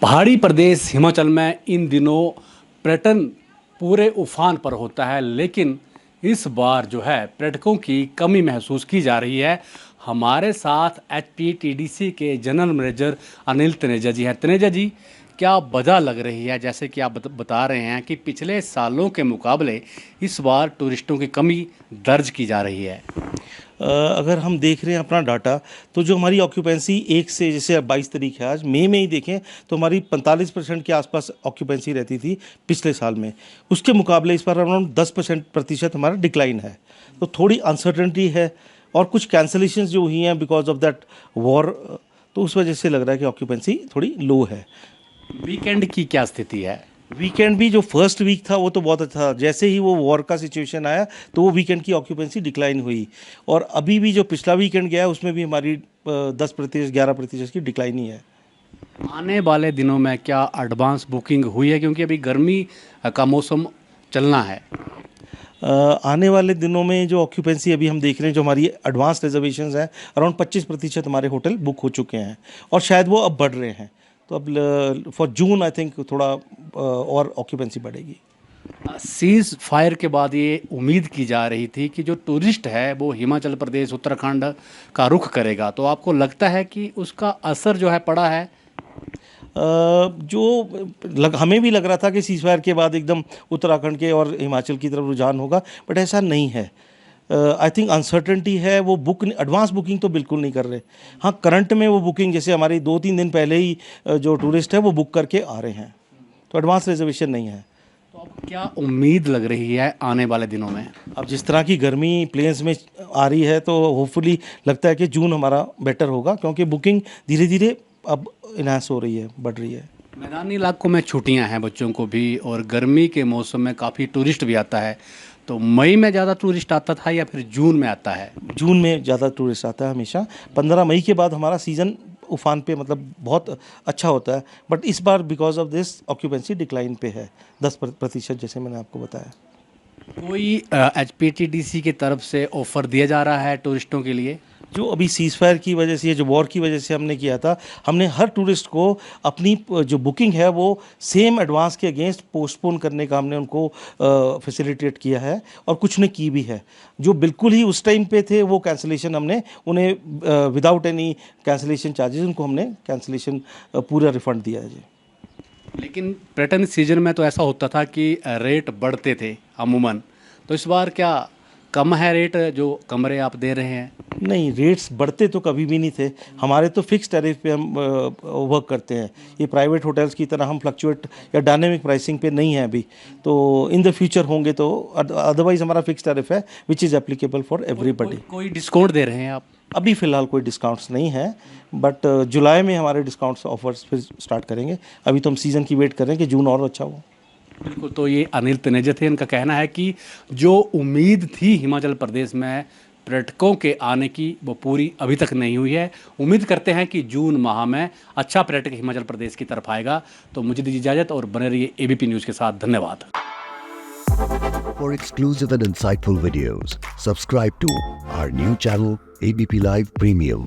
पहाड़ी प्रदेश हिमाचल में इन दिनों पर्यटन पूरे उफान पर होता है, लेकिन इस बार जो है पर्यटकों की कमी महसूस की जा रही है। हमारे साथ एचपीटीडीसी के जनरल मैनेजर अनिल तनेजा जी हैं। तनेजा जी, क्या वजह लग रही है, जैसे कि आप बता रहे हैं कि पिछले सालों के मुकाबले इस बार टूरिस्टों की कमी दर्ज की जा रही है? अगर हम देख रहे हैं अपना डाटा, तो जो हमारी ऑक्यूपेंसी 1 से, जैसे 22 तारीख है आज, मई में ही देखें तो हमारी 45% के आसपास ऑक्यूपेंसी रहती थी पिछले साल में। उसके मुकाबले इस बार अराउंड 10% हमारा डिक्लाइन है। तो थोड़ी अनसर्टेनिटी है और कुछ कैंसलेशंस जो हुई हैं बिकॉज ऑफ दैट वॉर, तो उस वजह से लग रहा है कि ऑक्यूपेंसी थोड़ी लो है। वीकेंड की क्या स्थिति है? वीकेंड भी जो फर्स्ट वीक था वो तो बहुत अच्छा था। जैसे ही वो वॉर का सिचुएशन आया तो वो वीकेंड की ऑक्यूपेंसी डिक्लाइन हुई, और अभी भी जो पिछला वीकेंड गया है उसमें भी हमारी 10% 11% की डिक्लाइन ही है। आने वाले दिनों में क्या एडवांस बुकिंग हुई है, क्योंकि अभी गर्मी का मौसम चलना है? आने वाले दिनों में जो ऑक्यूपेंसी अभी हम देख रहे हैं, जो हमारी एडवांस रिजर्वेशंस हैं, अराउंड 25% हमारे होटल बुक हो चुके हैं और शायद वो अब बढ़ रहे हैं। तो अब फॉर जून आई थिंक थोड़ा और ऑक्यूपेंसी बढ़ेगी। सीज फायर के बाद ये उम्मीद की जा रही थी कि जो टूरिस्ट है वो हिमाचल प्रदेश, उत्तराखंड का रुख करेगा, तो आपको लगता है कि उसका असर जो है पड़ा है? हमें भी लग रहा था कि सीज फायर के बाद एकदम उत्तराखंड के और हिमाचल की तरफ रुझान होगा, बट ऐसा नहीं है। आई थिंक अनसर्टेनिटी है। वो एडवांस बुकिंग तो बिल्कुल नहीं कर रहे। हाँ, करंट में वो बुकिंग, जैसे हमारी 2-3 दिन पहले ही जो टूरिस्ट है वो बुक करके आ रहे हैं, तो एडवांस रिजर्वेशन नहीं है। तो अब क्या उम्मीद लग रही है आने वाले दिनों में? अब जिस तरह की गर्मी प्लेन्स में आ रही है, तो होपफुली लगता है कि जून हमारा बेटर होगा, क्योंकि बुकिंग धीरे धीरे अब इनहांस हो रही है, बढ़ रही है। मैदानी इलाकों में छुट्टियां हैं बच्चों को भी, और गर्मी के मौसम में काफ़ी टूरिस्ट भी आता है, तो मई में ज़्यादा टूरिस्ट आता था या फिर जून में आता है? जून में ज़्यादा टूरिस्ट आता है हमेशा। 15 मई के बाद हमारा सीज़न उफान पे, मतलब बहुत अच्छा होता है, बट इस बार because of this occupancy decline पे है 10%, जैसे मैंने आपको बताया। कोई एचपीटीडीसी की तरफ से ऑफ़र दिया जा रहा है टूरिस्टों के लिए? जो अभी सीज फायर की वजह से, जो वॉर की वजह से हमने किया था, हमने हर टूरिस्ट को अपनी जो बुकिंग है वो सेम एडवांस के अगेंस्ट पोस्टपोन करने का हमने उनको फैसिलिटेट किया है, और कुछ ने की भी है। जो बिल्कुल ही उस टाइम पे थे वो कैंसिलेशन हमने उन्हें विदाउट एनी कैंसिलेशन चार्जेस उनको हमने कैंसिलेशन पूरा रिफंड दिया है जी। लेकिन पर्यटन सीजन में तो ऐसा होता था कि रेट बढ़ते थे अमूमन, तो इस बार क्या कम है रेट जो कमरे आप दे रहे हैं? नहीं, रेट्स बढ़ते तो कभी भी नहीं थे। हमारे तो फिक्स टैरिफ पे हम वर्क करते हैं। ये प्राइवेट होटल्स की तरह हम फ्लक्चुएट या डायनेमिक प्राइसिंग पे नहीं है अभी। तो इन द फ्यूचर होंगे, तो अदरवाइज हमारा फिक्स टैरिफ है which is applicable for everybody. कोई डिस्काउंट दे रहे हैं आप? अभी फ़िलहाल कोई डिस्काउंट्स नहीं है, बट जुलाई में हमारे डिस्काउंट्स ऑफर्स फिर स्टार्ट करेंगे। अभी तो हम सीज़न की वेट कर रहे हैं कि जून और अच्छा हो। बिल्कुल। तो ये अनिल तनेजा थे, इनका कहना है कि जो उम्मीद थी हिमाचल प्रदेश में पर्यटकों के आने की वो पूरी अभी तक नहीं हुई है। उम्मीद करते हैं कि जून माह में अच्छा पर्यटक हिमाचल प्रदेश की तरफ आएगा। तो मुझे दीजिए इजाज़त और बने रहिए एबीपी न्यूज़ के साथ। धन्यवाद। For exclusive and insightful videos, subscribe to our new channel ABP Live Premium.